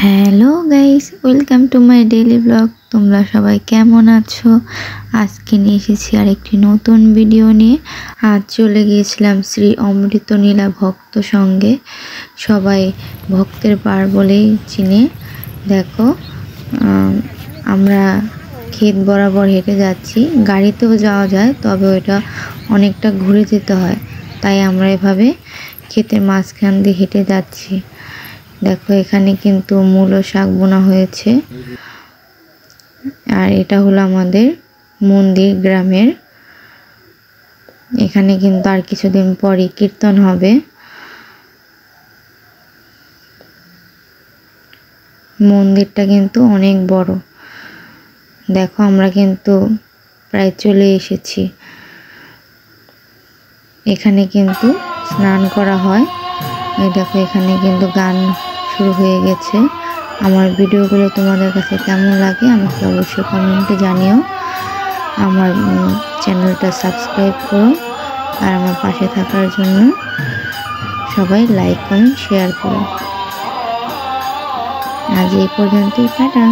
Hello guys, welcome to my daily blog. তোমরা সবাই কেমন আছো? আজকে নিয়ে এসেছি আরেকটি নতুন ভিডিও নিয়ে। আজ চলে গিয়েছিলাম শ্রী অমৃত নীলা ভক্ত সঙ্গে। সবাই ভক্তের পাড় বলেই চিনে। দেখো, আমরা ক্ষেত বরাবর হেঁটে যাচ্ছি। গাড়িতেও যাওয়া যায়, তবে ওটা অনেকটা ঘুরে যেতে হয়, তাই আমরা এভাবে ক্ষেতের মাঝখান দিয়ে হেঁটে যাচ্ছি। দেখো, এখানে কিন্তু মূলো শাক বোনা হয়েছে। আর এটা হলো আমাদের মন্দির গ্রামের। এখানে কিন্তু আর কিছুদিন পরই কীর্তন হবে। মন্দিরটা কিন্তু অনেক বড়। দেখো, আমরা কিন্তু প্রায় চলে এসেছি। এখানে কিন্তু স্নান করা হয়। এই দেখো, এখানে কিন্তু গান শুরু হয়ে গেছে। আমার ভিডিওগুলো তোমাদের কাছে কেমন লাগে আমাকে অবশ্যই কমেন্টে জানিও। আমার চ্যানেলটা সাবস্ক্রাইব করো, আর আমার পাশে থাকার জন্য সবাই লাইক কমেন্ট শেয়ার করো। আজ এই পর্যন্তই, টাটা।